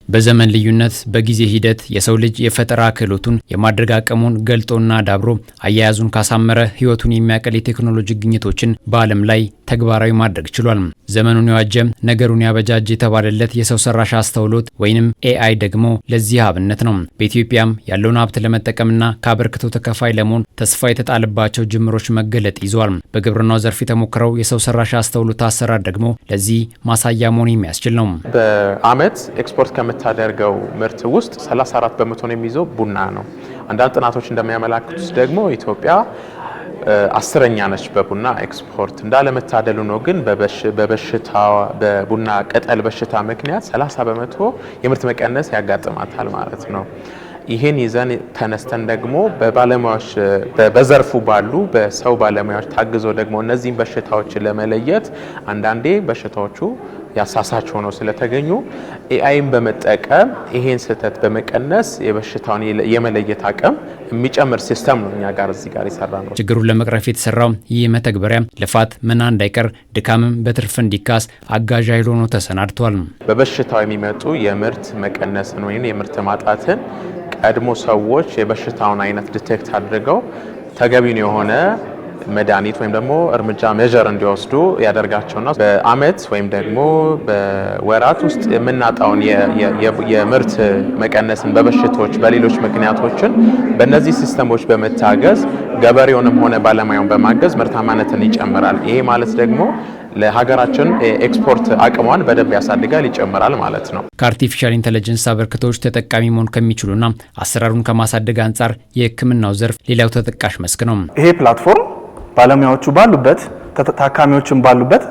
በዘመን ልዩነት በጊዜ ሂደት የሰው ልጅ የፈጠራ ክህሎቱን የማድረግ አቅሙን ገልጦና ዳብሮ አያያዙን ካሳመረ ህይወቱን የሚያቀል የቴክኖሎጂ ግኝቶችን በዓለም ላይ ተግባራዊ ማድረግ ችሏል። ዘመኑን የዋጀ ነገሩን ያበጃጅ የተባለለት የሰው ሰራሽ አስተውሎት ወይንም ኤአይ ደግሞ ለዚህ አብነት ነው። በኢትዮጵያም ያለውን ሀብት ለመጠቀምና ከአበርክቶ ተከፋይ ለመሆን ተስፋ የተጣለባቸው ጅምሮች መገለጥ ይዘዋል። በግብርናው ዘርፍ የተሞከረው የሰው ሰራሽ አስተውሎት አሰራር ደግሞ ለዚህ ማሳያ መሆን የሚያስችል ነው። በአመት ኤክስፖርት ከምታደርገው ምርት ውስጥ 34 በመቶ የሚይዘው ቡና ነው። አንዳንድ ጥናቶች እንደሚያመለክቱት ደግሞ ኢትዮጵያ አስረኛ ነች በቡና ኤክስፖርት። እንዳለመታደሉ ነው ግን በቡና ቅጠል በሽታ ምክንያት 30 በመቶ የምርት መቀነስ ያጋጥማታል ማለት ነው። ይሄን ይዘን ተነስተን ደግሞ በባለሙያዎች በዘርፉ ባሉ በሰው ባለሙያዎች ታግዞ ደግሞ እነዚህን በሽታዎች ለመለየት አንዳንዴ በሽታዎቹ ያሳሳች ሆነው ስለተገኙ ኤአይን በመጠቀም ይሄን ስህተት በመቀነስ የበሽታውን የመለየት አቅም የሚጨምር ሲስተም ነው እኛ ጋር እዚህ ጋር ይሰራ ነው። ችግሩን ለመቅረፍ የተሰራው ይህ መተግበሪያ ልፋት መና እንዳይቀር ድካምም በትርፍ እንዲካስ አጋዥ ኃይል ሆኖ ተሰናድቷል። በበሽታው የሚመጡ የምርት መቀነስን ወይም የምርት ማጣትን ቀድሞ ሰዎች የበሽታውን አይነት ዲቴክት አድርገው ተገቢውን የሆነ መድኃኒት ወይም ደግሞ እርምጃ ሜጀር እንዲወስዱ ያደርጋቸውና በአመት ወይም ደግሞ በወራት ውስጥ የምናጣውን የምርት መቀነስን በበሽታዎች በሌሎች ምክንያቶችን በእነዚህ ሲስተሞች በመታገዝ ገበሬውንም ሆነ ባለሙያውን በማገዝ ምርታማነትን ይጨምራል። ይሄ ማለት ደግሞ ለሀገራችን ኤክስፖርት አቅሟን በደንብ ያሳድጋል፣ ይጨምራል ማለት ነው። ከአርቲፊሻል ኢንተለጀንስ አበርክቶች ተጠቃሚ መሆን ከሚችሉና አሰራሩን ከማሳደግ አንጻር የሕክምናው ዘርፍ ሌላው ተጠቃሽ መስክ ነው። ይሄ ፕላትፎርም ባለሙያዎቹ ባሉበት ታካሚዎችን ባሉበት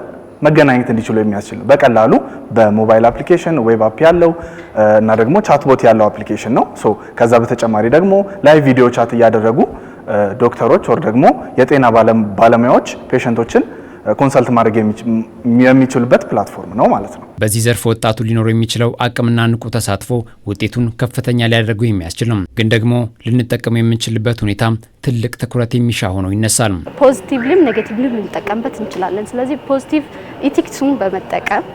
መገናኘት እንዲችሉ የሚያስችል በቀላሉ በሞባይል አፕሊኬሽን ዌብ አፕ ያለው እና ደግሞ ቻትቦት ያለው አፕሊኬሽን ነው። ከዛ በተጨማሪ ደግሞ ላይቭ ቪዲዮ ቻት እያደረጉ ዶክተሮች ወር ደግሞ የጤና ባለሙያዎች ፔሸንቶችን ኮንሰልት ማድረግ የሚችሉበት ፕላትፎርም ነው ማለት ነው። በዚህ ዘርፍ ወጣቱ ሊኖረው የሚችለው አቅምና ንቁ ተሳትፎ ውጤቱን ከፍተኛ ሊያደርገው የሚያስችል ነው። ግን ደግሞ ልንጠቀመው የምንችልበት ሁኔታ ትልቅ ትኩረት የሚሻ ሆኖ ይነሳል። ፖዚቲቭሊም ኔጌቲቭሊም ልንጠቀምበት እንችላለን። ስለዚህ ፖዚቲቭ ኢቲክሱን በመጠቀም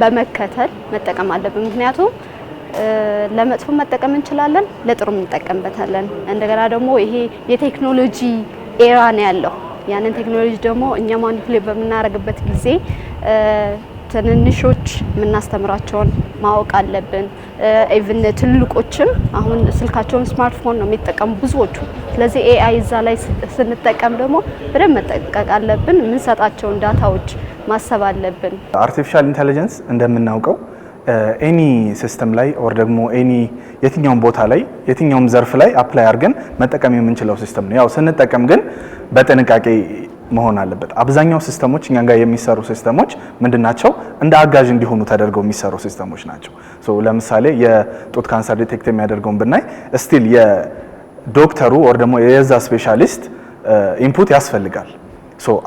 በመከተል መጠቀም አለብን። ምክንያቱም ለመጥፎ መጠቀም እንችላለን፣ ለጥሩም እንጠቀምበታለን። እንደገና ደግሞ ይሄ የቴክኖሎጂ ኤራ ነው ያለው። ያንን ቴክኖሎጂ ደግሞ እኛ ማኒፑሌት በምናደርግበት ጊዜ ትንንሾች የምናስተምራቸውን ማወቅ አለብን። ኢቭን ትልቆችም አሁን ስልካቸውን ስማርትፎን ነው የሚጠቀሙ ብዙዎቹ። ስለዚህ ኤአይ እዛ ላይ ስንጠቀም ደግሞ በደንብ መጠቀቅ አለብን። የምንሰጣቸውን ዳታዎች ማሰብ አለብን። አርቲፊሻል ኢንተለጀንስ እንደምናውቀው ኤኒ ሲስተም ላይ ኦር ደግሞ ኤኒ የትኛውም ቦታ ላይ የትኛውም ዘርፍ ላይ አፕላይ አድርገን መጠቀም የምንችለው ሲስተም ነው። ያው ስንጠቀም ግን በጥንቃቄ መሆን አለበት። አብዛኛው ሲስተሞች እኛ ጋር የሚሰሩ ሲስተሞች ምንድናቸው? እንደ አጋዥ እንዲሆኑ ተደርገው የሚሰሩ ሲስተሞች ናቸው። ለምሳሌ የጡት ካንሰር ዲቴክት የሚያደርገውን ብናይ ስቲል የዶክተሩ ኦር ደግሞ የዛ ስፔሻሊስት ኢንፑት ያስፈልጋል።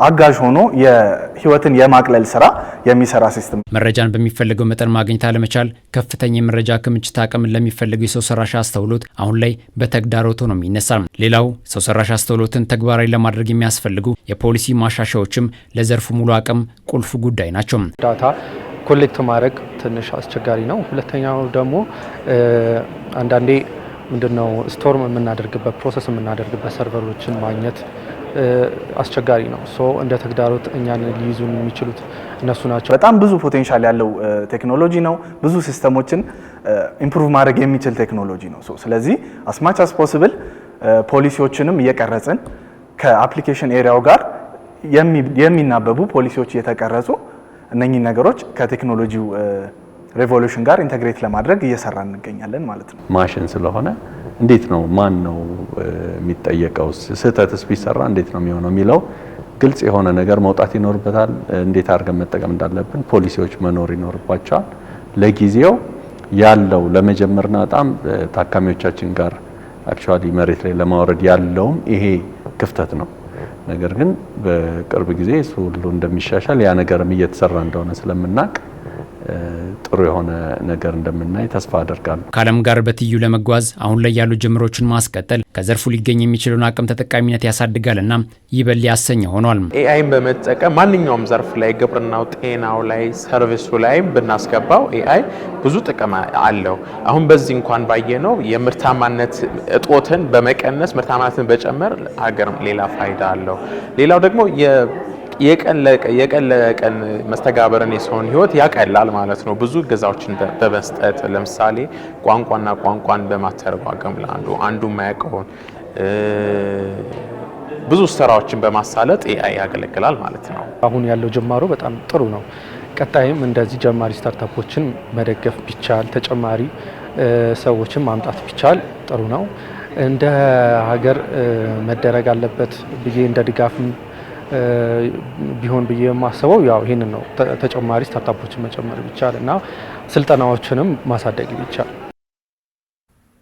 አጋዥ ሆኖ የህይወትን የማቅለል ስራ የሚሰራ ሲስተም። መረጃን በሚፈልገው መጠን ማግኘት አለመቻል ከፍተኛ የመረጃ ክምችት አቅም ለሚፈልገው የሰው ሰራሽ አስተውሎት አሁን ላይ በተግዳሮት ነው የሚነሳል። ሌላው ሰው ሰራሽ አስተውሎትን ተግባራዊ ለማድረግ የሚያስፈልጉ የፖሊሲ ማሻሻያዎችም ለዘርፉ ሙሉ አቅም ቁልፍ ጉዳይ ናቸው። ዳታ ኮሌክት ማድረግ ትንሽ አስቸጋሪ ነው። ሁለተኛው ደግሞ አንዳንዴ ምንድነው ስቶርም የምናደርግበት ፕሮሰስ የምናደርግበት ሰርቨሮችን ማግኘት አስቸጋሪ ነው። እንደ ተግዳሮት እኛን ሊይዙን የሚችሉት እነሱ ናቸው። በጣም ብዙ ፖቴንሻል ያለው ቴክኖሎጂ ነው። ብዙ ሲስተሞችን ኢምፕሩቭ ማድረግ የሚችል ቴክኖሎጂ ነው። ስለዚህ አስማች አስ ፖሲብል ፖሊሲዎችንም እየቀረጽን ከአፕሊኬሽን ኤሪያው ጋር የሚናበቡ ፖሊሲዎች እየተቀረጹ እነኚህ ነገሮች ከቴክኖሎጂው ሬቮሉሽን ጋር ኢንተግሬት ለማድረግ እየሰራ እንገኛለን ማለት ነው። ማሽን ስለሆነ እንዴት ነው ማን ነው የሚጠየቀው? ስህተትስ ቢሰራ እንዴት ነው የሚሆነው የሚለው ግልጽ የሆነ ነገር መውጣት ይኖርበታል። እንዴት አድርገን መጠቀም እንዳለብን ፖሊሲዎች መኖር ይኖርባቸዋል። ለጊዜው ያለው ለመጀመርና በጣም ታካሚዎቻችን ጋር አክቹአሊ መሬት ላይ ለማውረድ ያለውም ይሄ ክፍተት ነው። ነገር ግን በቅርብ ጊዜ እሱ ሁሉ እንደሚሻሻል ያ ነገርም እየተሰራ እንደሆነ ስለምናቅ ጥሩ የሆነ ነገር እንደምናይ ተስፋ አደርጋለሁ። ከዓለም ጋር በትይዩ ለመጓዝ አሁን ላይ ያሉ ጅምሮችን ማስቀጠል ከዘርፉ ሊገኝ የሚችለውን አቅም ተጠቃሚነት ያሳድጋልና ይበል ያሰኘ ሆኗል። ኤአይን በመጠቀም ማንኛውም ዘርፍ ላይ ግብርናው፣ ጤናው ላይ፣ ሰርቪሱ ላይ ብናስገባው ኤአይ ብዙ ጥቅም አለው። አሁን በዚህ እንኳን ባየነው የምርታማነት እጦትን በመቀነስ ምርታማነትን በጨመር ሀገር ሌላ ፋይዳ አለው። ሌላው ደግሞ የቀን ለቀን መስተጋበርን የሰውን ህይወት ያቀላል ማለት ነው። ብዙ እገዛዎችን በመስጠት ለምሳሌ ቋንቋን በማተረጓጎም አንዱ የማያውቀውን ብዙ ስራዎችን በማሳለጥ ኤአይ ያገለግላል ማለት ነው። አሁን ያለው ጅማሮ በጣም ጥሩ ነው። ቀጣይም እንደዚህ ጀማሪ ስታርታፖችን መደገፍ ቢቻል፣ ተጨማሪ ሰዎችን ማምጣት ቢቻል ጥሩ ነው። እንደ ሀገር መደረግ አለበት ብዬ እንደ ድጋፍም ቢሆን ብዬ የማስበው ያው ይሄንን ነው። ተጨማሪ ስታርታፖችን መጨመር ቢቻል እና ስልጠናዎችንም ማሳደግ ቢቻል